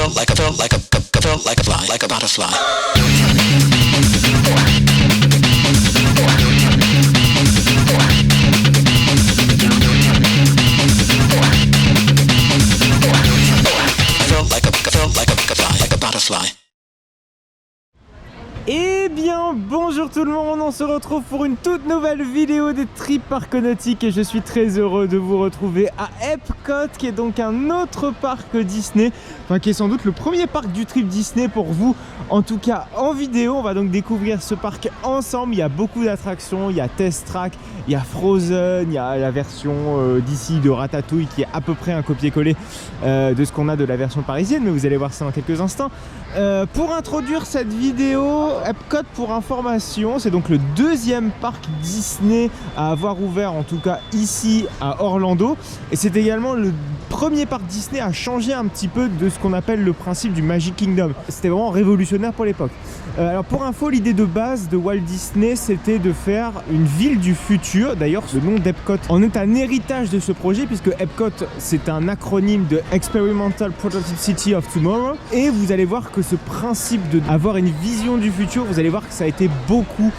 like a butterfly. Eh bien bonjour tout le monde, on se retrouve pour une toute nouvelle vidéo des Trip Parconautiques et je suis très heureux de vous retrouver à Epcot, qui est donc un autre parc Disney, enfin qui est sans doute le premier parc du trip Disney pour vous, en tout cas en vidéo. On va donc découvrir ce parc ensemble. Il y a beaucoup d'attractions, il y a Test Track, il y a Frozen, il y a la version d'ici de Ratatouille qui est à peu près un copier-coller de ce qu'on a de la version parisienne, mais vous allez voir ça dans quelques instants. Pour introduire cette vidéo, Epcot, pour information, c'est donc le deuxième parc Disney à avoir ouvert, en tout cas ici à Orlando, et c'est également le premier parc Disney à changer un petit peu de ce qu'on appelle le principe du Magic Kingdom. C'était vraiment révolutionnaire pour l'époque. Alors pour info, l'idée de base de Walt Disney, c'était de faire une ville du futur. D'ailleurs, le nom d'Epcot en est un héritage de ce projet, puisque Epcot, c'est un acronyme de Experimental Prototype City of Tomorrow. Et vous allez voir que ce principe d'avoir une vision du futur, vous allez voir que ça a été beaucoup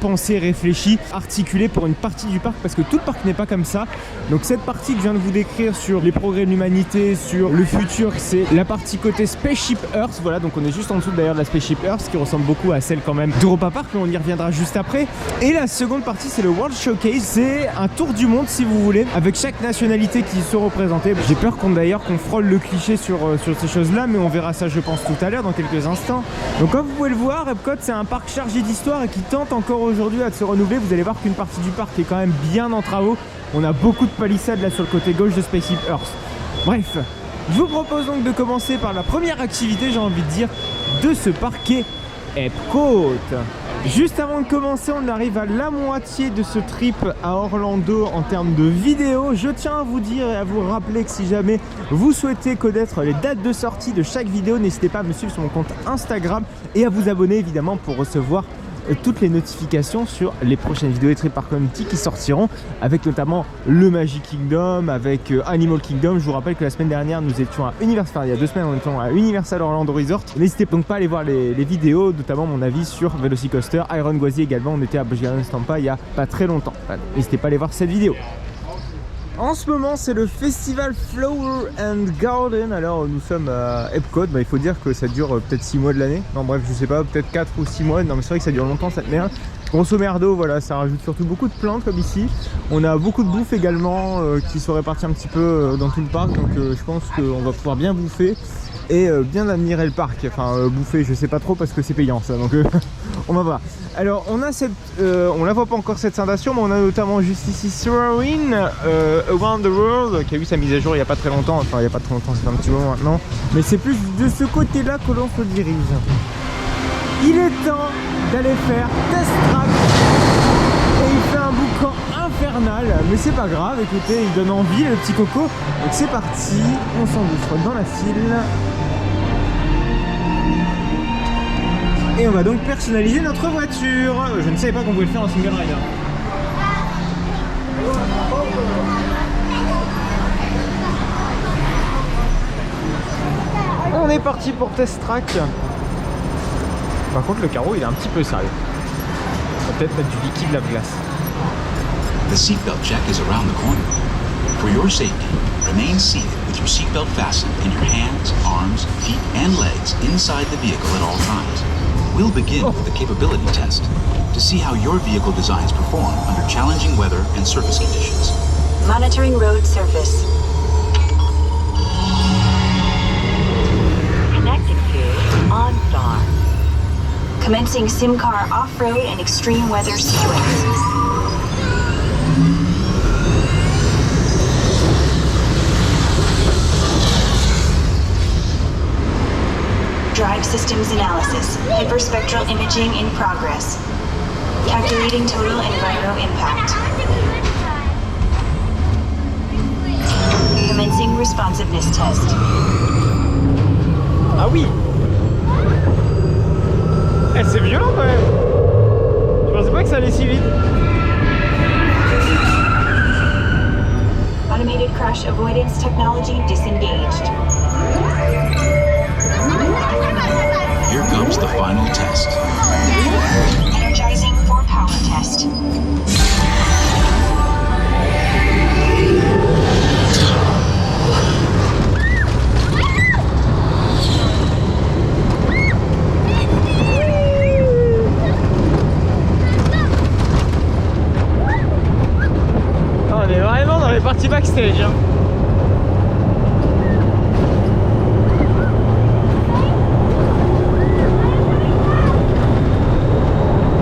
pensé, réfléchi, articulé pour une partie du parc, parce que tout le parc n'est pas comme ça. Donc cette partie que je viens de vous décrire sur les progrès de l'humanité, sur le futur, c'est la partie côté Spaceship Earth. Voilà, donc on est juste en dessous d'ailleurs de la Spaceship Earth, qui ressemble beaucoup à celle quand même d'Europa Park, mais on y reviendra juste après. Et la seconde partie, c'est le World Showcase. C'est un tour du monde, si vous voulez, avec chaque nationalité qui se représentée. J'ai peur qu'on frôle le cliché sur ces choses-là, mais on verra ça, je pense, tout à l'heure, dans quelques instants. Donc comme vous pouvez le voir, Epcot, c'est un parc chargé d'histoire et qui tente encore aujourd'hui à se renouveler. Vous allez voir qu'une partie du parc est quand même bien en travaux. On a beaucoup de palissades là sur le côté gauche de Spaceship Earth. Bref, je vous propose donc de commencer par la première activité, j'ai envie de dire, de ce parc qui est Epcot. Juste avant de commencer, on arrive à la moitié de ce trip à Orlando en termes de vidéos. Je tiens à vous dire et à vous rappeler que si jamais vous souhaitez connaître les dates de sortie de chaque vidéo, n'hésitez pas à me suivre sur mon compte Instagram et à vous abonner évidemment pour recevoir toutes les notifications sur les prochaines vidéos des Trip Parconautiques qui sortiront, avec notamment le Magic Kingdom, avec Animal Kingdom. Je vous rappelle que la semaine dernière nous étions à Universal, il y a 2 semaines on était à Universal Orlando Resort. N'hésitez donc pas à aller voir les vidéos, notamment mon avis sur Velocicoaster, Iron Gwazi également. On était à Busch Gardens Tampa il y a pas très longtemps. N'hésitez pas à aller voir cette vidéo. En ce moment, c'est le festival Flower and Garden. Alors nous sommes à Epcot, il faut dire que ça dure peut-être 6 mois de l'année. Non bref, je sais pas, peut-être 4 ou 6 mois. Non mais c'est vrai que ça dure longtemps cette merde. Grosso merdo, voilà, ça rajoute surtout beaucoup de plantes comme ici. On a beaucoup de bouffe également qui sont réparties un petit peu dans tout le parc. Donc je pense qu'on va pouvoir bien bouffer et bien admirer le parc. Enfin bouffer, je sais pas trop parce que c'est payant ça, donc on va voir. Alors on a cette, on la voit pas encore cette scindation, mais on a notamment juste ici Soarin' Around the World qui a eu sa mise à jour il y a pas très longtemps. Enfin il y a pas très longtemps, c'est un petit moment maintenant, mais c'est plus de ce côté là que l'on se dirige. Il est temps d'aller faire Test Track et il fait un boucan infernal, mais c'est pas grave, écoutez, il donne envie le petit coco. Donc c'est parti, on s'engouffre dans la file. Et on va donc personnaliser notre voiture. Je ne savais pas qu'on pouvait le faire en single rider. On est parti pour Test Track. Par contre le carreau il est un petit peu sale. On va peut-être mettre du liquide lave-glace. The seatbelt check is around the corner. For your safety, remain seated with your seatbelt fastened in your hands, arms, feet, and legs inside the vehicle at all times. We'll begin with the capability test to see how your vehicle designs perform under challenging weather and surface conditions. Monitoring road surface. Connecting to OnStar. Commencing SimCar off-road and extreme weather sequence. Drive systems analysis. Hyperspectral imaging in progress. Calculating total enviro impact. Commencing responsiveness test. Ah oui. Eh, c'est violent quand même. Je pensais pas que ça allait si vite. Automated crash avoidance technology disengaged. Here comes the final test. Energizing for power test. On est vraiment dans les parties backstage, hein.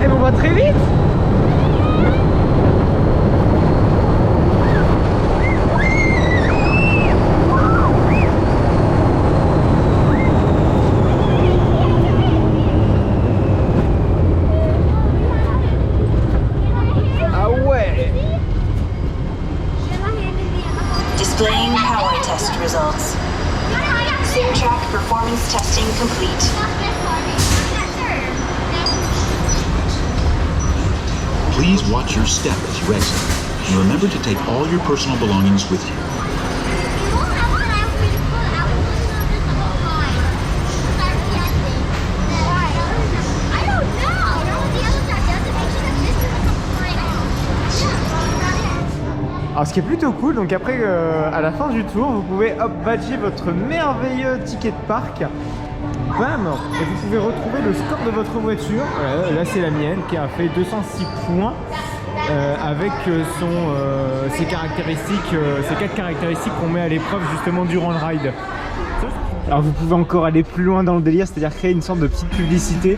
Et on va très vite. Ah ouais. Displaying power test results. SimTrack performance testing complete. Please watch your step as you exit, and remember to take all your personal belongings with you. Alors ce qui est plutôt cool, donc après à la fin du tour, vous pouvez hop badger votre merveilleux ticket de parc. Bam! Et vous pouvez retrouver le score de votre voiture. Là c'est la mienne qui a fait 206 points avec ses caractéristiques, ces 4 caractéristiques qu'on met à l'épreuve justement durant le ride. Alors vous pouvez encore aller plus loin dans le délire, c'est-à-dire créer une sorte de petite publicité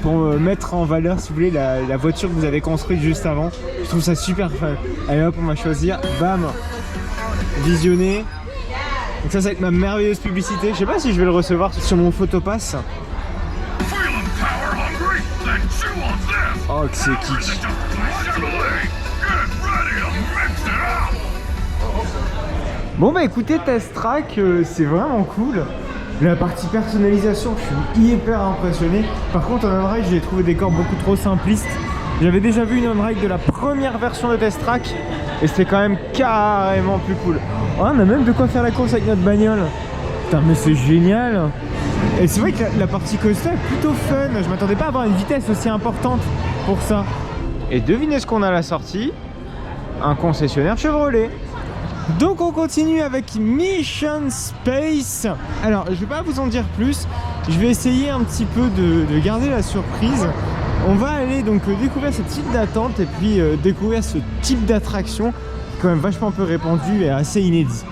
pour mettre en valeur, si vous voulez, la voiture que vous avez construite juste avant. Je trouve ça super fun. Allez hop, on va choisir, bam, visionner. Donc ça va être ma merveilleuse publicité. Je sais pas si je vais le recevoir sur mon photopass. Oh que c'est kitsch. Bon bah écoutez, Test Track, c'est vraiment cool. La partie personnalisation, je suis hyper impressionné. Par contre en on-ride, j'ai trouvé des corps beaucoup trop simplistes. J'avais déjà vu une on-ride de la première version de Test Track et c'était quand même carrément plus cool. Oh, on a même de quoi faire la course avec notre bagnole. Putain mais c'est génial. Et c'est vrai que la partie coaster est plutôt fun. Je m'attendais pas à avoir une vitesse aussi importante pour ça. Et devinez ce qu'on a à la sortie. Un concessionnaire Chevrolet. Donc on continue avec Mission Space. Alors je vais pas vous en dire plus. Je vais essayer un petit peu de garder la surprise. On va aller donc découvrir ce type d'attente et puis découvrir ce type d'attraction qui est quand même vachement peu répandu et assez inédit.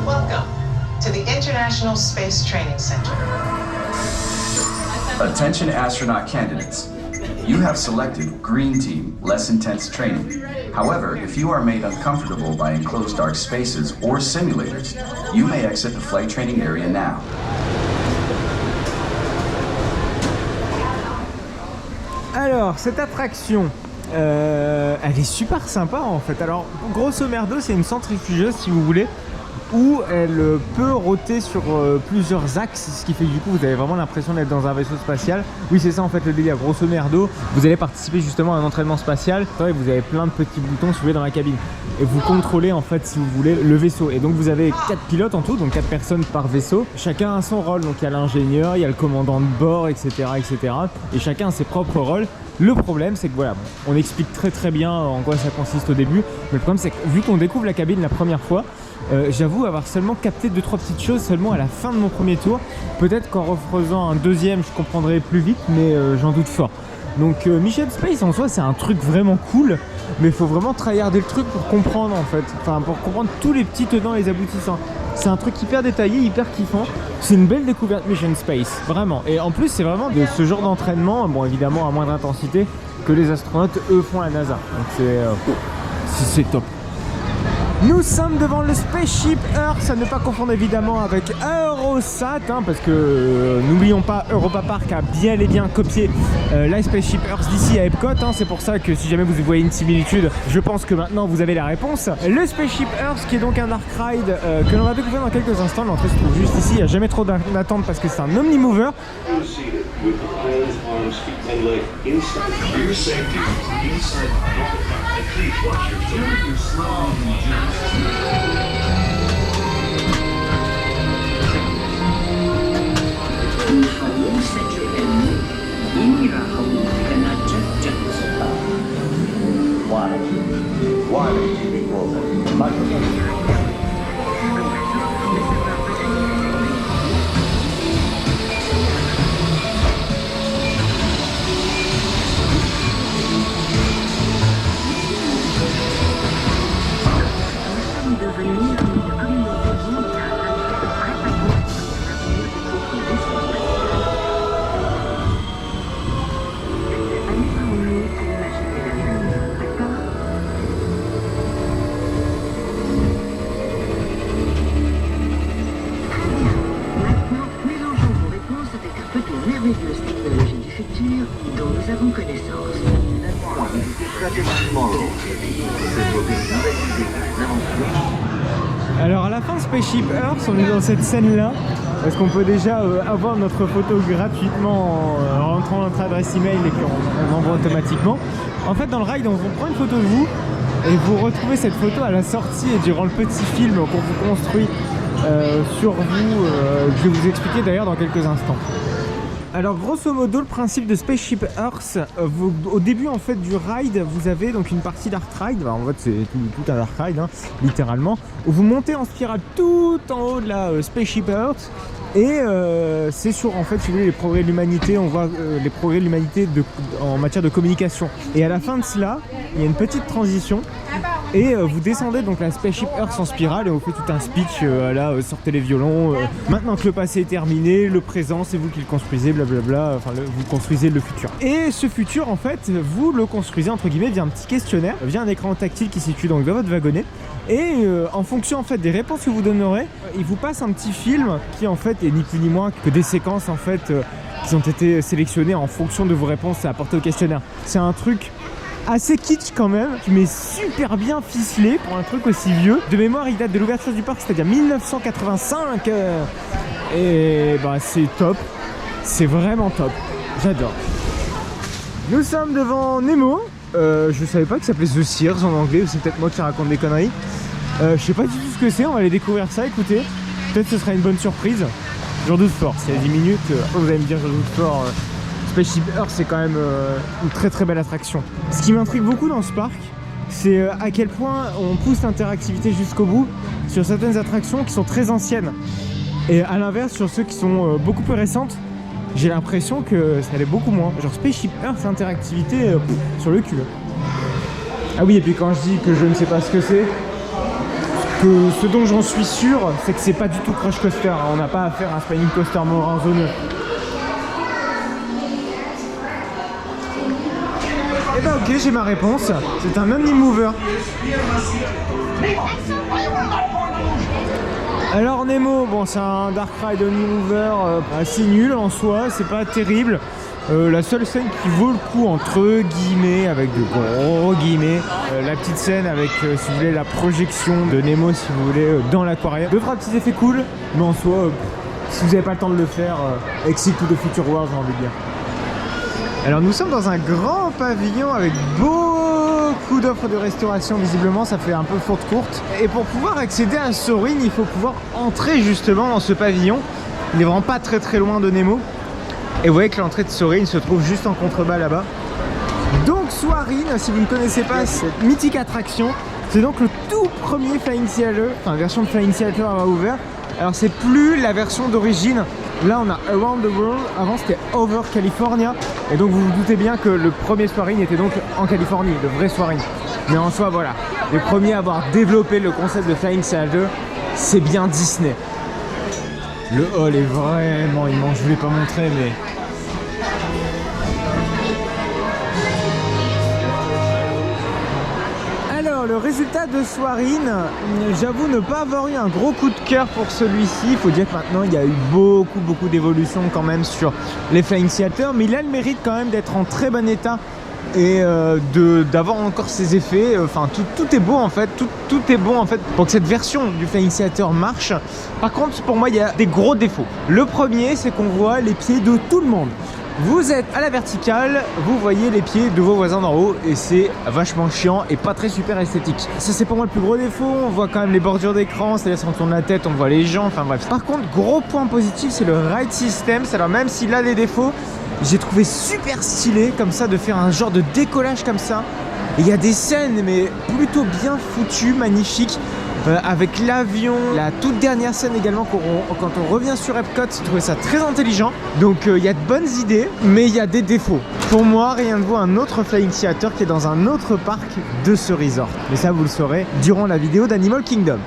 Welcome to the International Space Training Center. Attention astronaut candidates. You have selected Green Team, less intense training. However, if you are made uncomfortable by enclosed dark spaces or simulators, you may exit the flight training area now. Alors, cette attraction, elle est super sympa en fait. Alors, grosso merdo, c'est une centrifugeuse si vous voulez, où elle peut roter sur plusieurs axes, ce qui fait que du coup vous avez vraiment l'impression d'être dans un vaisseau spatial. Oui c'est ça en fait le délire, grosso merdo, vous allez participer justement à un entraînement spatial et vous avez plein de petits boutons si vous voulez dans la cabine et vous contrôlez en fait si vous voulez le vaisseau. Et donc vous avez 4 pilotes en tout, donc 4 personnes par vaisseau, chacun a son rôle, donc il y a l'ingénieur, il y a le commandant de bord, etc. et chacun a ses propres rôles. Le problème c'est que voilà, on explique très bien en quoi ça consiste au début, mais le problème c'est que vu qu'on découvre la cabine la première fois, j'avoue avoir seulement capté 2-3 petites choses seulement à la fin de mon premier tour. Peut-être qu'en refaisant un deuxième je comprendrai plus vite, mais j'en doute fort. Donc Mission Space en soi c'est un truc vraiment cool, mais il faut vraiment tryharder le truc pour comprendre en fait, enfin pour comprendre tous les petits tenants et les aboutissants. C'est un truc hyper détaillé, hyper kiffant. C'est une belle découverte Mission Space, vraiment. Et en plus c'est vraiment de ce genre d'entraînement, bon évidemment à moindre intensité, que les astronautes eux font à la NASA. Donc c'est top. Nous sommes devant le Spaceship Earth, à ne pas confondre évidemment avec Eurosat, hein, parce que n'oublions pas, Europa Park a bien et bien copié la Spaceship Earth d'ici à Epcot, hein, c'est pour ça que si jamais vous voyez une similitude, je pense que maintenant vous avez la réponse. Le Spaceship Earth qui est donc un dark ride que l'on va découvrir dans quelques instants, l'entrée se trouve juste ici, il n'y a jamais trop d'attente parce que c'est un omnimover. Alors à la fin de Spaceship Earth, on est dans cette scène là parce qu'on peut déjà avoir notre photo gratuitement en rentrant notre adresse email et puis on envoie automatiquement. En fait dans le ride on vous prend une photo de vous et vous retrouvez cette photo à la sortie et durant le petit film qu'on vous construit sur vous, je vais vous expliquer d'ailleurs dans quelques instants. Alors grosso modo le principe de Spaceship Earth, au début en fait du ride vous avez donc une partie dark ride, en fait c'est tout un dark ride hein, littéralement, où vous montez en spirale tout en haut de la Spaceship Earth et c'est sur en fait si vous voulez les progrès de l'humanité, on voit les progrès de l'humanité en matière de communication et à la fin de cela il y a une petite transition et vous descendez donc la Spaceship Earth en spirale et on fait tout un speech là sortez les violons, maintenant que le passé est terminé, le présent c'est vous qui le construisez, blablabla, enfin vous construisez le futur. Et ce futur en fait vous le construisez entre guillemets via un petit questionnaire, via un écran tactile qui se situe donc dans votre wagonnet et en fonction en fait des réponses que vous donnerez, il vous passe un petit film qui en fait est ni plus ni moins que des séquences en fait qui ont été sélectionnées en fonction de vos réponses apportées au questionnaire. C'est un truc assez kitsch quand même, mais super bien ficelé pour un truc aussi vieux. De mémoire, il date de l'ouverture du parc, c'est-à-dire 1985. Et bah c'est top, c'est vraiment top, j'adore. Nous sommes devant Nemo. Je savais pas que ça s'appelait The Sears en anglais, c'est peut-être moi qui raconte des conneries. Je sais pas du tout ce que c'est, on va aller découvrir ça, écoutez. Peut-être que ce sera une bonne surprise. J'en doute fort, s'il y a 10 minutes, vous allez me dire j'en doute fort. Spaceship Earth c'est quand même une très très belle attraction. Ce qui m'intrigue beaucoup dans ce parc, c'est à quel point on pousse l'interactivité jusqu'au bout sur certaines attractions qui sont très anciennes. Et à l'inverse, sur ceux qui sont beaucoup plus récentes, j'ai l'impression que ça allait beaucoup moins. Genre Spaceship Earth, interactivité sur le cul. Ah oui, et puis quand je dis que je ne sais pas ce que c'est, que ce dont j'en suis sûr, c'est que c'est pas du tout Crush Coaster. Hein. On n'a pas à faire un spinning coaster morin zoneux. Eh ben ok, j'ai ma réponse. C'est un omnimover. Alors Nemo, bon c'est un dark ride omnimover assez nul en soi, c'est pas terrible. La seule scène qui vaut le coup entre guillemets, avec de gros guillemets, la petite scène avec si vous voulez la projection de Nemo si vous voulez dans l'aquarium. 2-3 petits effets cool, mais en soi si vous n'avez pas le temps de le faire, Exit to the Future World j'ai envie de dire. Alors nous sommes dans un grand pavillon avec beaucoup d'offres de restauration, visiblement ça fait un peu faute courte. Et pour pouvoir accéder à Soarin', il faut pouvoir entrer justement dans ce pavillon. Il est vraiment pas très loin de Nemo. Et vous voyez que l'entrée de Soarin' se trouve juste en contrebas là-bas. Donc Soarin', si vous ne connaissez pas cette mythique attraction, c'est donc le tout premier Flying Seattle, enfin version de Flying Seattle à ouvert. Alors c'est plus la version d'origine. Là on a Around the World, avant c'était Over California. Et donc vous vous doutez bien que le premier Soarin' était donc en Californie, le vrai Soarin'. Mais en soi voilà, les premiers à avoir développé le concept de Flying Seattle, c'est bien Disney. Le hall est vraiment immense, je ne vais pas montrer mais... Alors le résultat de Soarine, j'avoue ne pas avoir eu un gros coup de cœur pour celui-ci. Il faut dire que maintenant il y a eu beaucoup d'évolutions quand même sur les Flying Theater, mais il a le mérite quand même d'être en très bon état et d'avoir encore ses effets. Enfin tout est beau en fait, tout est bon en fait pour que cette version du Flying Theater marche. Par contre pour moi il y a des gros défauts. Le premier, c'est qu'on voit les pieds de tout le monde. Vous êtes à la verticale, vous voyez les pieds de vos voisins d'en haut et c'est vachement chiant et pas très super esthétique. Ça c'est pour moi le plus gros défaut. On voit quand même les bordures d'écran, c'est-à-dire si on tourne la tête on voit les gens, enfin bref. Par contre gros point positif, c'est le ride system. Alors même s'il a des défauts, j'ai trouvé super stylé comme ça de faire un genre de décollage comme ça. Et il y a des scènes mais plutôt bien foutues, magnifiques. Avec l'avion, la toute dernière scène également quand on revient sur Epcot, j'ai trouvé ça très intelligent. Donc il y a de bonnes idées, mais il y a des défauts. Pour moi, rien ne vaut un autre Flying Theater qui est dans un autre parc de ce resort. Mais ça, vous le saurez durant la vidéo d'Animal Kingdom.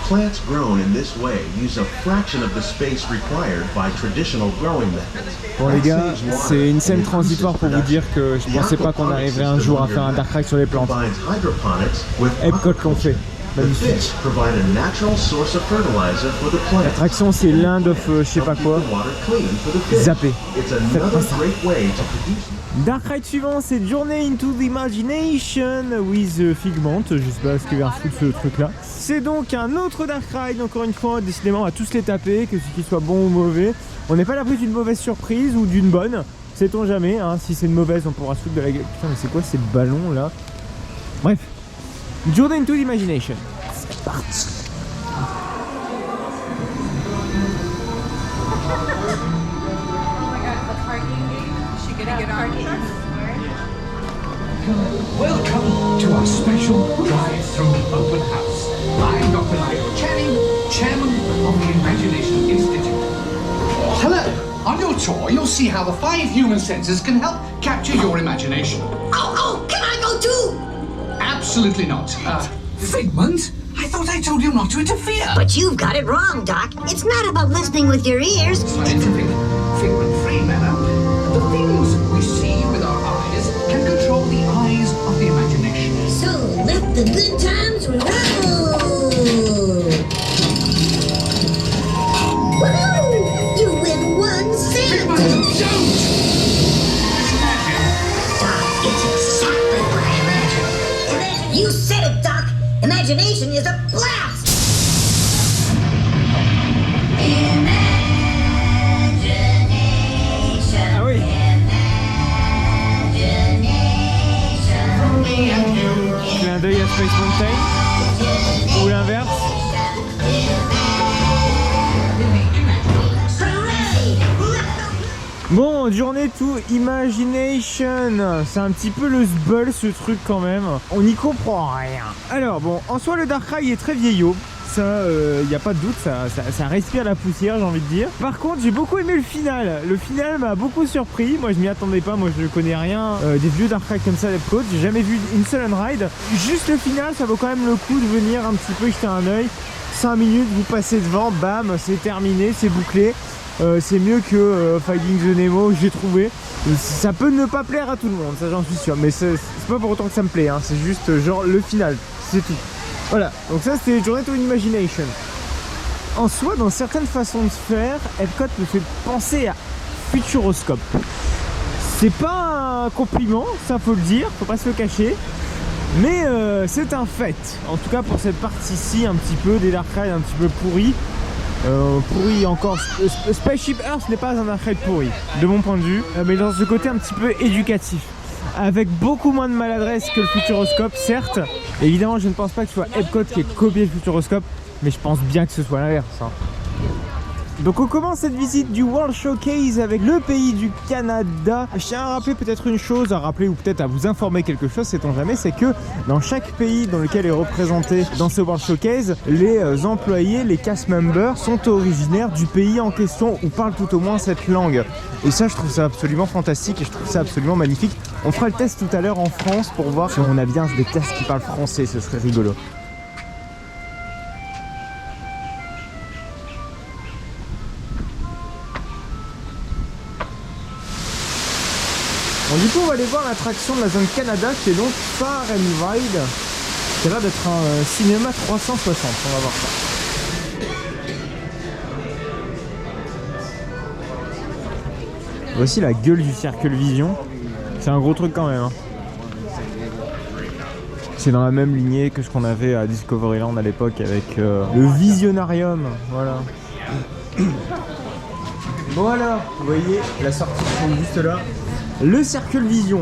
Plants grown in this way use a fraction of the space required by traditional growing methods. Bon les gars, c'est une scène transitoire pour vous dire que je pensais pas qu'on arriverait un jour à faire un dark ride sur les plantes. Epcot l'ont fait. Magnifique. L'attraction c'est l'Inde of je sais pas quoi. Zappé. Faites pas ça. Dark ride suivant, c'est Journey into the Imagination with Figment. Je sais pas ce qu'il vient foutre ce truc là. C'est donc un autre dark ride, encore une fois, décidément on va tous les taper, que ce qui soit bon ou mauvais. On n'est pas à l'abri d'une mauvaise surprise ou d'une bonne. Sait-on jamais, hein. Si c'est une mauvaise on pourra se foutre de la gueule. Putain mais c'est quoi ces ballons là? Bref. Journey into the Imagination. C'est parti. Welcome to our special drive-through open house. I'm Dr. Nigel Channing, Chairman of the Imagination Institute. Hello. On your tour, you'll see how the 5 human senses can help capture your imagination. Oh, can I go too? Absolutely not. Figment? I thought I told you not to interfere. But you've got it wrong, Doc. It's not about listening with your ears. Scientific, figment-free manner. The things we see with our eyes can control the eyes of the imagination. So let the good times roll. Woohoo! You win 1 cent. Figment, don't! Doc, it's exactly what I imagined. You said it, Doc. Imagination is a blast. Ah oui. Clin d'œil à Space Mountain ou l'inverse. Bon, Journey to Imagination, c'est un petit peu le sbull ce truc quand même, on n'y comprend rien. Alors bon, en soi le Dark Ride est très vieillot, ça y a pas de doute, ça respire la poussière j'ai envie de dire. Par contre j'ai beaucoup aimé le final m'a beaucoup surpris, moi je m'y attendais pas, moi je connais rien des vieux Dark Ride comme ça d'Epcot, j'ai jamais vu une seule ride. Juste le final ça vaut quand même le coup de venir un petit peu jeter un oeil. 5 minutes, vous passez devant, bam, c'est terminé, c'est bouclé. C'est mieux que Finding the Nemo, j'ai trouvé. Ça peut ne pas plaire à tout le monde, ça j'en suis sûr, mais c'est pas pour autant que ça me plaît, hein. C'est juste genre le final, c'est tout. Voilà, donc ça c'était Journey to Imagination. En soi, dans certaines façons de faire, Epcot me fait penser à Futuroscope. C'est pas un compliment, ça faut le dire, faut pas se le cacher. Mais c'est un fait, en tout cas pour cette partie-ci, un petit peu des Dark Rides un petit peu pourris. Pourri encore. Spaceship Earth n'est pas un Dark Ride pourri, de mon point de vue, mais dans ce côté un petit peu éducatif. Avec beaucoup moins de maladresse que le Futuroscope, certes. Évidemment, je ne pense pas que ce soit Epcot qui ait copié le Futuroscope, mais je pense bien que ce soit l'inverse. Hein. Donc on commence cette visite du World Showcase avec le pays du Canada. Je tiens à rappeler peut-être une chose, à rappeler ou peut-être à vous informer quelque chose, sait-on jamais, c'est que dans chaque pays dans lequel est représenté dans ce World Showcase, les employés, les cast members sont originaires du pays en question ou parlent tout au moins cette langue. Et ça, je trouve ça absolument fantastique et je trouve ça absolument magnifique. On fera le test tout à l'heure en France pour voir si on a bien des castes qui parlent français, ce serait rigolo. Bon, du coup on va aller voir l'attraction de la zone Canada qui est donc Far and Ride. Ça a l'air d'être un cinéma 360, on va voir ça. Voici la gueule du Circle Vision. C'est un gros truc quand même. Hein. C'est dans la même lignée que ce qu'on avait à Discoveryland à l'époque avec le Visionarium. Voilà. Voilà, vous voyez, la sortie sont juste là. Le Circle Vision,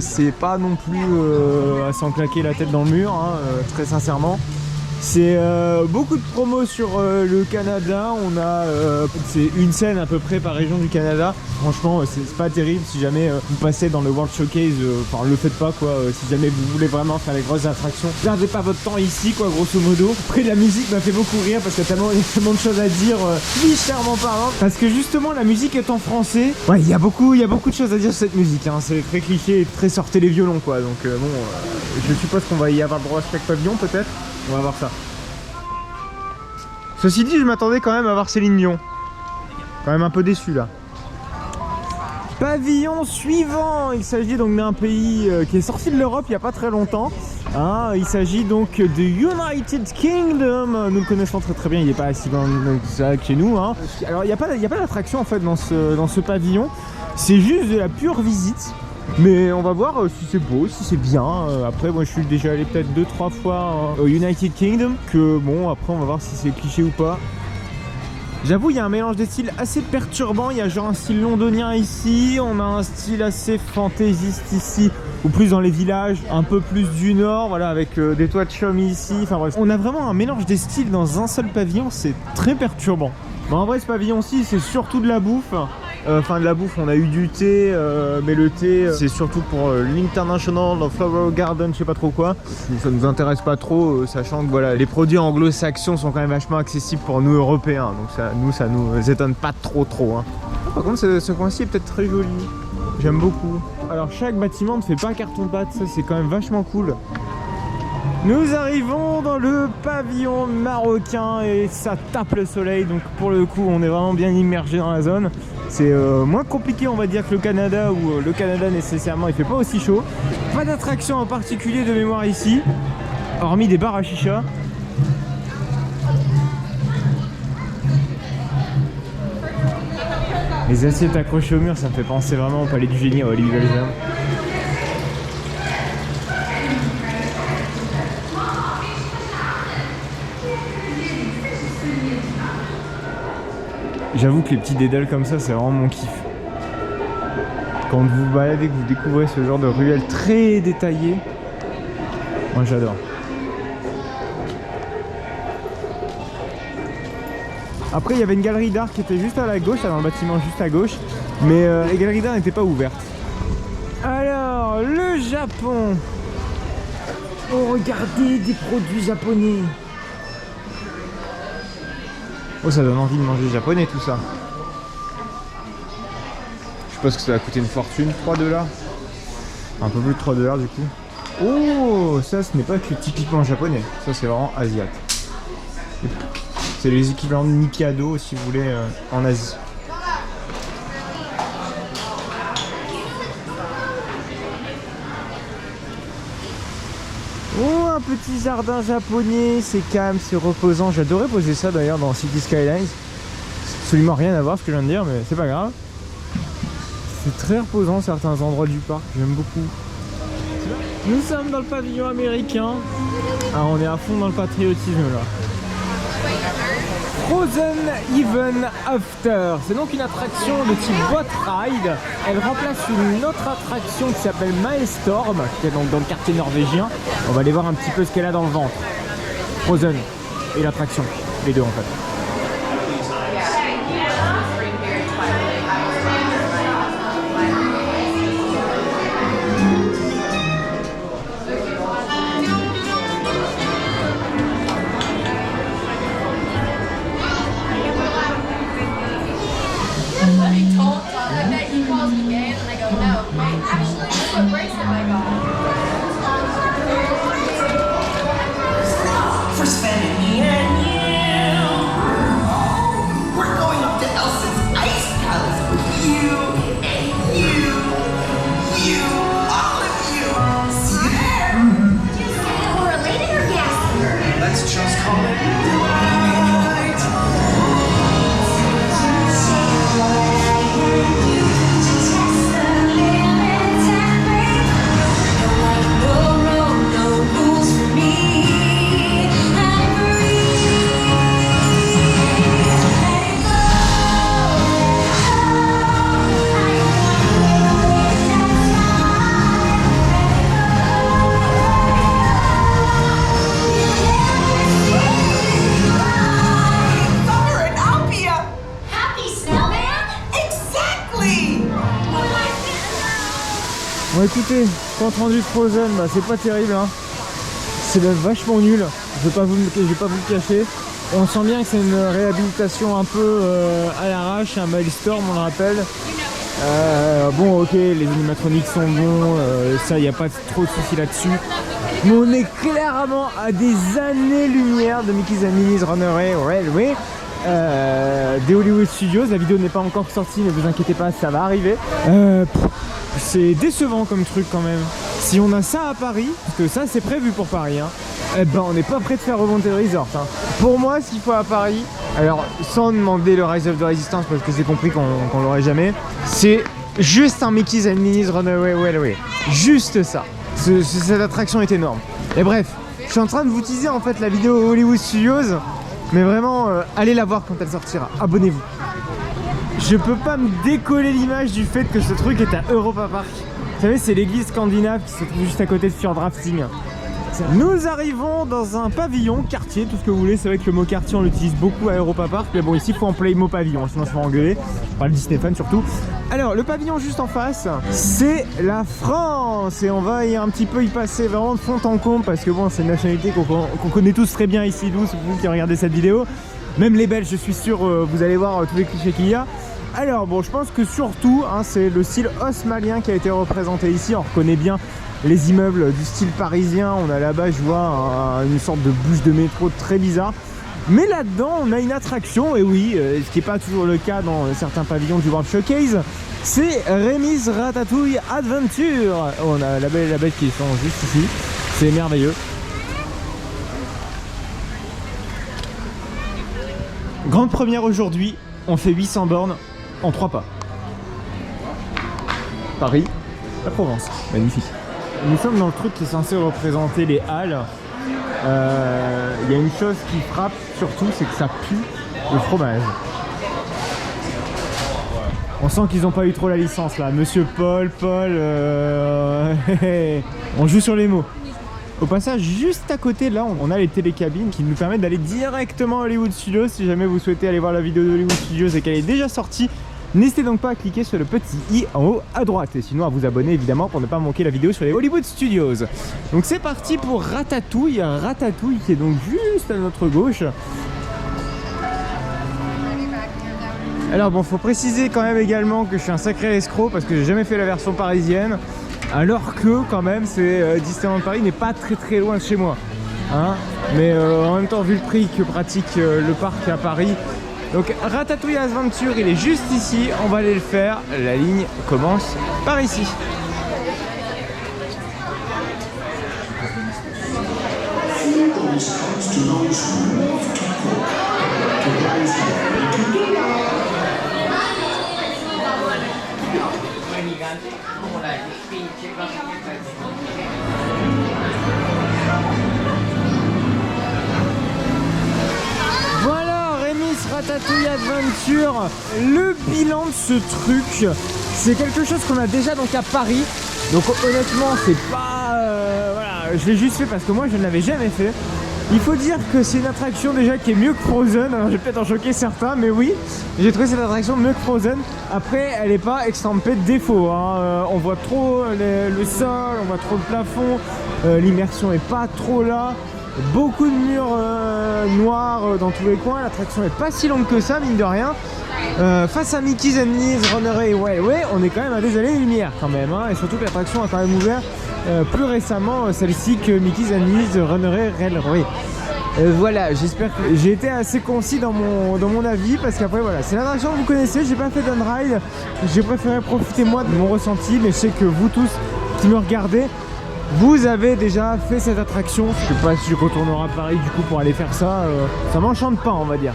c'est pas non plus à s'en claquer la tête dans le mur, hein, très sincèrement. C'est beaucoup de promos sur le Canada. On a c'est une scène à peu près par région du Canada. Franchement, c'est pas terrible. Si jamais vous passez dans le World Showcase, enfin le faites pas quoi. Si jamais vous voulez vraiment faire les grosses attractions, perdez pas votre temps ici quoi, grosso modo. Après la musique m'a fait beaucoup rire parce qu'il y a tellement de choses à dire, légèrement parlant. Parce que justement la musique est en français. Ouais, il y a beaucoup de choses à dire sur cette musique. Hein. C'est très cliché et très sortez les violons quoi. Donc je suppose qu'on va y avoir le droit à chaque pavillon peut-être. On va voir ça. Ceci dit, je m'attendais quand même à voir Céline Dion. Quand même un peu déçu là. Pavillon suivant. Il s'agit donc d'un pays qui est sorti de l'Europe il n'y a pas très longtemps. Hein, il s'agit donc de United Kingdom. Nous le connaissons très bien, il n'est pas si loin que chez nous. Hein. Alors il n'y a pas d'attraction en fait dans ce pavillon. C'est juste de la pure visite. Mais on va voir si c'est beau, si c'est bien. Après moi je suis déjà allé peut-être 2-3 fois au United Kingdom. Que bon après on va voir si c'est cliché ou pas. J'avoue il y a un mélange des styles assez perturbant. Il y a genre un style londonien ici. On a un style assez fantaisiste ici. Ou plus dans les villages, un peu plus du nord. Voilà avec des toits de chaume ici. Enfin bref. On a vraiment un mélange des styles dans un seul pavillon. C'est très perturbant. Bon, en vrai ce pavillon-ci c'est surtout de la bouffe. Enfin de la bouffe, on a eu du thé, mais le thé c'est surtout pour l'International Flower Garden, je sais pas trop quoi. Ça nous intéresse pas trop, sachant que voilà, les produits anglo-saxons sont quand même vachement accessibles pour nous Européens, donc ça nous étonne pas trop. Hein. Par contre ce coin-ci est peut-être très joli, j'aime beaucoup. Alors chaque bâtiment ne fait pas carton-pâte, ça c'est quand même vachement cool. Nous arrivons dans le pavillon marocain et ça tape le soleil, donc pour le coup on est vraiment bien immergé dans la zone. C'est moins compliqué on va dire que le Canada, où le Canada nécessairement il fait pas aussi chaud. Pas d'attraction en particulier de mémoire ici, hormis des bars à chicha. Les assiettes accrochées au mur, ça me fait penser vraiment au Palais du Génie à Olivier Belgium. J'avoue que les petits dédales comme ça, c'est vraiment mon kiff. Quand vous vous baladez, que vous découvrez ce genre de ruelles très détaillées, moi j'adore. Après, il y avait une galerie d'art qui était juste à la gauche, là, dans le bâtiment juste à gauche, mais les galeries d'art n'étaient pas ouvertes. Alors, le Japon. Oh, regardez des produits japonais. Oh, ça donne envie de manger japonais tout ça. Je suppose que ça va coûter une fortune, 3 $. Un peu plus de 3 $ du coup. Oh, ça ce n'est pas que typiquement japonais, ça c'est vraiment asiate. C'est les équivalents de Mikado si vous voulez en Asie. Oh, un petit jardin japonais, c'est calme, c'est reposant. J'adorais poser ça d'ailleurs dans City Skylines. Absolument rien à voir ce que je viens de dire, mais c'est pas grave. C'est très reposant certains endroits du parc, j'aime beaucoup. Nous sommes dans le pavillon américain. Ah, on est à fond dans le patriotisme là. Frozen Even After, c'est donc une attraction de type boat ride. Elle remplace une autre attraction qui s'appelle Maelstrom, qui est donc dans le quartier norvégien. On va aller voir un petit peu ce qu'elle a dans le ventre. Frozen et l'attraction, les deux en fait. For spending me and you. Bon écoutez, compte rendu de Frozen, bah c'est pas terrible hein. C'est même vachement nul, je vais pas vous le cacher. On sent bien que c'est une réhabilitation un peu à l'arrache, un Milestorm on le rappelle. Bon ok, les animatroniques sont bons, ça y a pas trop de soucis là-dessus. Mais on est clairement à des années-lumière de Mickey's and Minnie's Runaway Railway des Hollywood Studios. La vidéo n'est pas encore sortie, ne vous inquiétez pas, ça va arriver. C'est décevant comme truc quand même. Si on a ça à Paris, parce que ça c'est prévu pour Paris, hein, eh ben on n'est pas prêt de faire remonter le resort. Hein. Pour moi, ce qu'il faut à Paris, alors sans demander le Rise of the Resistance parce que j'ai compris qu'on l'aurait jamais, c'est juste un Mickey's and Minnie's Runaway Railway. Juste ça. Cette attraction est énorme. Et bref, je suis en train de vous teaser en fait la vidéo Hollywood Studios, mais vraiment, allez la voir quand elle sortira. Abonnez-vous. Je peux pas me décoller l'image du fait que ce truc est à Europa Park. Vous savez, c'est l'église scandinave qui se trouve juste à côté de Fjord Rafting. Nous arrivons dans un pavillon, quartier, tout ce que vous voulez. C'est vrai que le mot quartier on l'utilise beaucoup à Europa Park, mais bon ici il faut employer le mot pavillon, sinon je vais engueuler. Par le Disney fan surtout. Alors le pavillon juste en face, c'est la France et on va un petit peu y passer vraiment de fond en comble parce que bon c'est une nationalité qu'on connaît tous très bien ici, vous qui regardez cette vidéo. Même les Belges, je suis sûr, vous allez voir tous les clichés qu'il y a. Alors bon, je pense que surtout, hein, c'est le style haussmannien qui a été représenté ici. On reconnaît bien les immeubles du style parisien. On a là-bas, je vois une sorte de bouche de métro très bizarre. Mais là-dedans, on a une attraction, et oui, ce qui n'est pas toujours le cas dans certains pavillons du World Showcase, c'est Rémi's Ratatouille Adventure. On a la Belle et la Bête qui sont juste ici. C'est merveilleux. Grande première aujourd'hui, on fait 800 bornes en 3 pas. Paris, la Provence, magnifique. Nous sommes dans le truc qui est censé représenter les halles. Il y a une chose qui frappe surtout, c'est que ça pue le fromage. On sent qu'ils n'ont pas eu trop la licence là. Monsieur Paul, on joue sur les mots. Au passage, juste à côté, là, on a les télécabines qui nous permettent d'aller directement à Hollywood Studios. Si jamais vous souhaitez aller voir la vidéo de Hollywood Studios et qu'elle est déjà sortie, n'hésitez donc pas à cliquer sur le petit i en haut à droite. Et sinon, à vous abonner évidemment pour ne pas manquer la vidéo sur les Hollywood Studios. Donc c'est parti pour Ratatouille. Ratatouille qui est donc juste à notre gauche. Alors bon, faut préciser quand même également que je suis un sacré escroc parce que j'ai jamais fait la version parisienne. Alors que quand même Disneyland Paris n'est pas très loin de chez moi hein, mais en même temps vu le prix que pratique le parc à Paris, donc Ratatouille Adventure il est juste ici, on va aller le faire, la ligne commence par ici. Voilà, Rémi's Ratatouille Adventure. Le bilan de ce truc, c'est quelque chose qu'on a déjà donc à Paris. Donc honnêtement, c'est pas... voilà, je l'ai juste fait parce que moi je ne l'avais jamais fait. Il faut dire que c'est une attraction déjà qui est mieux que Frozen. Alors je vais peut-être en choquer certains, mais oui, j'ai trouvé cette attraction mieux que Frozen. Après, elle n'est pas extrampée de défauts. Hein. On voit trop le sol, on voit trop le plafond. L'immersion est pas trop là. Beaucoup de murs noirs dans tous les coins. L'attraction n'est pas si longue que ça, mine de rien. Face à Mickey's and Minnie's Runaway Railway, on est quand même à des années-lumière quand même. Hein. Et surtout que l'attraction a quand même ouvert plus récemment celle-ci que Mickey's and Minnie's Runaway Railway. Voilà, j'espère que j'ai été assez concis dans mon avis parce qu'après voilà, c'est l'attraction que vous connaissez, j'ai pas fait d'un ride, j'ai préféré profiter moi de mon ressenti, mais je sais que vous tous qui me regardez, vous avez déjà fait cette attraction. Je sais pas si je retournerai à Paris du coup pour aller faire ça, ça m'enchante pas on va dire.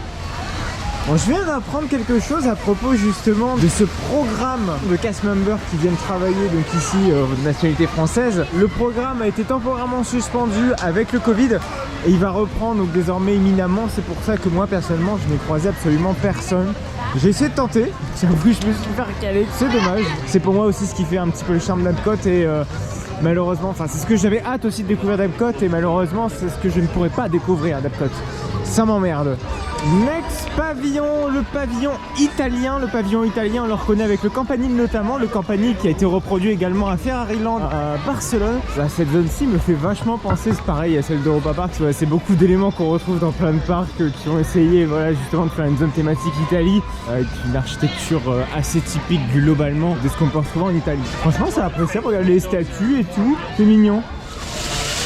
Bon, je viens d'apprendre quelque chose à propos justement de ce programme de cast members qui viennent travailler donc ici de nationalité française. Le programme a été temporairement suspendu avec le Covid et il va reprendre donc désormais imminemment. C'est pour ça que moi personnellement je n'ai croisé absolument personne. J'ai essayé de tenter, j'avoue que je me suis fait recaler, c'est dommage. C'est pour moi aussi ce qui fait un petit peu le charme d'Epcot et malheureusement, enfin c'est ce que j'avais hâte aussi de découvrir d'Epcot et malheureusement c'est ce que je ne pourrais pas découvrir d'Epcot. Ça m'emmerde. Next pavillon, le pavillon italien. Le pavillon italien, on le reconnaît avec le Campanile notamment. Le Campanile qui a été reproduit également à Ferrariland à Barcelone. Bah, cette zone-ci me fait vachement penser, c'est pareil à celle d'Europa Park. C'est beaucoup d'éléments qu'on retrouve dans plein de parcs qui ont essayé voilà, justement de faire une zone thématique Italie avec une architecture assez typique globalement de ce qu'on peut retrouver en Italie. Franchement, c'est appréciable. Regardez les statues et tout, c'est mignon.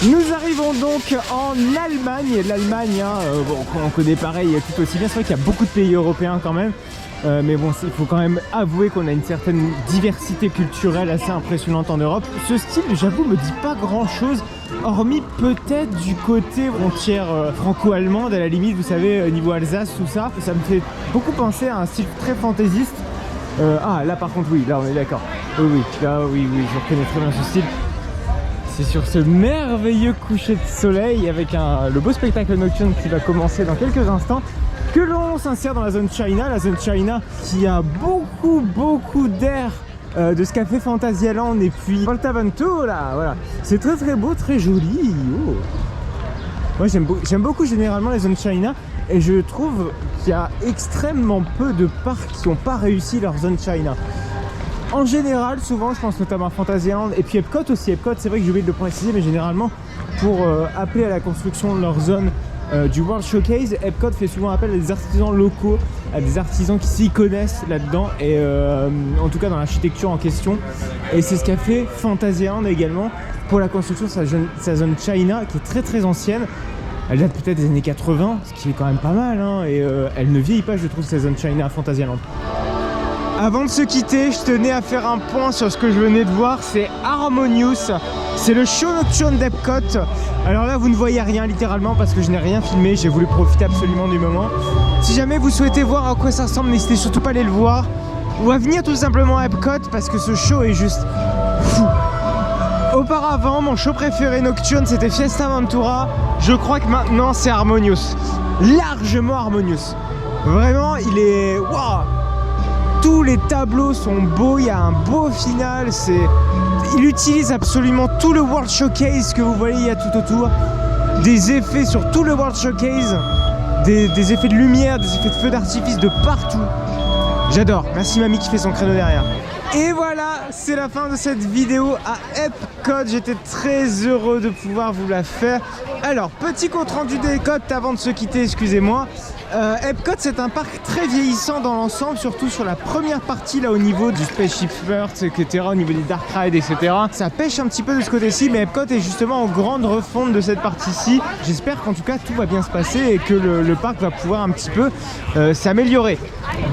Nous arrivons donc en Allemagne. L'Allemagne, hein, bon, on connaît pareil tout aussi bien. C'est vrai qu'il y a beaucoup de pays européens quand même. Mais bon, il faut quand même avouer qu'on a une certaine diversité culturelle assez impressionnante en Europe. Ce style, j'avoue, me dit pas grand chose, hormis peut-être du côté frontière franco-allemande, à la limite, vous savez, niveau Alsace, tout ça. Ça me fait beaucoup penser à un style très fantaisiste. Ah, là par contre, oui, là on est d'accord. Oui, là, oui, je reconnais très bien ce style. C'est sur ce merveilleux coucher de soleil avec le beau spectacle nocturne qui va commencer dans quelques instants que l'on s'insère dans la zone China. La zone China qui a beaucoup d'air de ce qu'a fait Phantasialand et puis Voltaventura, voilà. C'est très beau, très joli. Oh. Moi j'aime beaucoup généralement les zones China et je trouve qu'il y a extrêmement peu de parcs qui n'ont pas réussi leur zone China. En général, souvent, je pense notamment à Phantasialand et puis Epcot aussi. Epcot, c'est vrai que j'ai oublié de le préciser, mais généralement, pour appeler à la construction de leur zone du World Showcase, Epcot fait souvent appel à des artisans locaux, à des artisans qui s'y connaissent là-dedans, et en tout cas dans l'architecture en question. Et c'est ce qu'a fait Phantasialand également pour la construction de sa zone China, qui est très ancienne. Elle date peut-être des années 80, ce qui est quand même pas mal, hein, et elle ne vieillit pas, je trouve, cette zone China à Phantasialand. Avant de se quitter, je tenais à faire un point sur ce que je venais de voir, c'est Harmonious. C'est le show nocturne d'Epcot. Alors là, vous ne voyez rien littéralement parce que je n'ai rien filmé, j'ai voulu profiter absolument du moment. Si jamais vous souhaitez voir à quoi ça ressemble, n'hésitez surtout pas à aller le voir. Ou à venir tout simplement à Epcot parce que ce show est juste fou. Auparavant, mon show préféré nocturne, c'était Fiesta Ventura. Je crois que maintenant, c'est Harmonious. Largement Harmonious. Vraiment, il est... Waouh! Tous les tableaux sont beaux, il y a un beau final, il utilise absolument tout le World Showcase que vous voyez, il y a tout autour. Des effets sur tout le World Showcase, des effets de lumière, des effets de feux d'artifice de partout. J'adore, merci mamie qui fait son créneau derrière. Et voilà, c'est la fin de cette vidéo à Epcot. J'étais très heureux de pouvoir vous la faire. Alors, petit compte rendu d'Epcot avant de se quitter, excusez-moi. Epcot, c'est un parc très vieillissant dans l'ensemble, surtout sur la première partie là au niveau du Spaceship Earth, etc., au niveau des Dark Rides, etc. Ça pêche un petit peu de ce côté-ci, mais Epcot est justement en grande refonte de cette partie-ci. J'espère qu'en tout cas tout va bien se passer et que le parc va pouvoir un petit peu s'améliorer.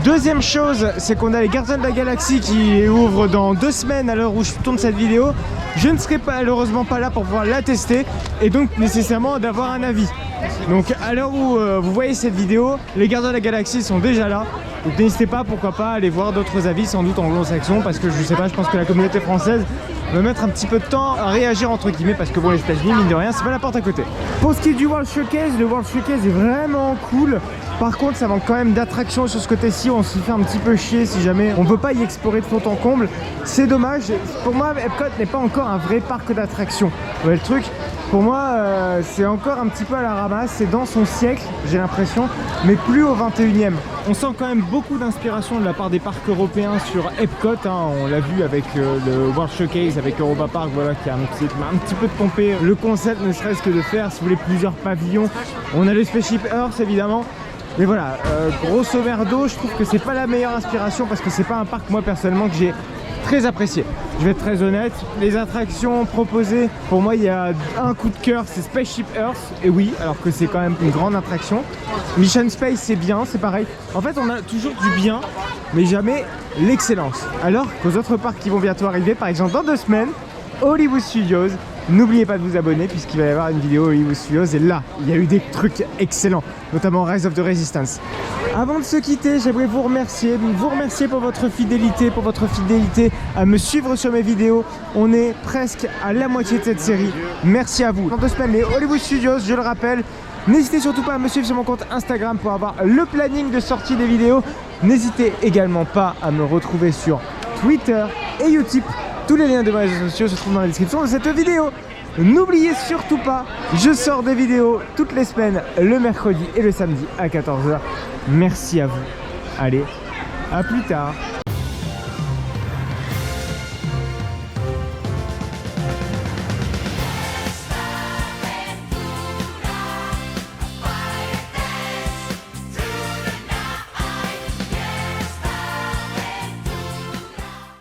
Deuxième chose, c'est qu'on a les Gardiens de la Galaxie qui ouvrent dans 2 semaines à l'heure où je tourne cette vidéo. Je ne serai malheureusement pas là pour pouvoir la tester et donc nécessairement d'avoir un avis. Donc à l'heure où vous voyez cette vidéo, les Gardiens de la Galaxie sont déjà là. Donc n'hésitez pas, pourquoi pas, aller voir d'autres avis, sans doute anglo-saxons, parce que je sais pas, je pense que la communauté française va mettre un petit peu de temps à réagir entre guillemets, parce que bon, les États-Unis, mine de rien, c'est pas la porte à côté. Pour ce qui est du World Showcase, le World Showcase est vraiment cool. Par contre, ça manque quand même d'attractions sur ce côté-ci, on se fait un petit peu chier si jamais on peut pas y explorer de fond en comble. C'est dommage. Pour moi, Epcot n'est pas encore un vrai parc d'attractions. Vous voyez le truc ? Pour moi, c'est encore un petit peu à la ramasse, c'est dans son siècle, j'ai l'impression, mais plus au 21e. On sent quand même beaucoup d'inspiration de la part des parcs européens sur Epcot, hein. On l'a vu avec le World Showcase, avec Europa Park, voilà, qui a un petit peu pompé le concept, ne serait-ce que de faire, si vous voulez, plusieurs pavillons. On a le Spaceship Earth, évidemment. Mais voilà, grosso merdo, je trouve que c'est pas la meilleure inspiration parce que c'est pas un parc, moi, personnellement, que j'ai très apprécié. Je vais être très honnête, les attractions proposées, pour moi il y a un coup de cœur, c'est Spaceship Earth, et oui, alors que c'est quand même une grande attraction. Mission Space c'est bien, c'est pareil. En fait on a toujours du bien, mais jamais l'excellence. Alors qu'aux autres parcs qui vont bientôt arriver, par exemple dans 2 semaines, Hollywood Studios, n'oubliez pas de vous abonner puisqu'il va y avoir une vidéo Hollywood Studios et là, il y a eu des trucs excellents, notamment Rise of the Resistance. Avant de se quitter, j'aimerais vous remercier pour votre fidélité à me suivre sur mes vidéos. On est presque à la moitié de cette série. Merci à vous. Dans 2 semaines, les Hollywood Studios, je le rappelle. N'hésitez surtout pas à me suivre sur mon compte Instagram pour avoir le planning de sortie des vidéos. N'hésitez également pas à me retrouver sur Twitter et Utip. Tous les liens de mes réseaux sociaux se trouvent dans la description de cette vidéo. N'oubliez surtout pas, je sors des vidéos toutes les semaines, le mercredi et le samedi à 14 h. Merci à vous. Allez, à plus tard.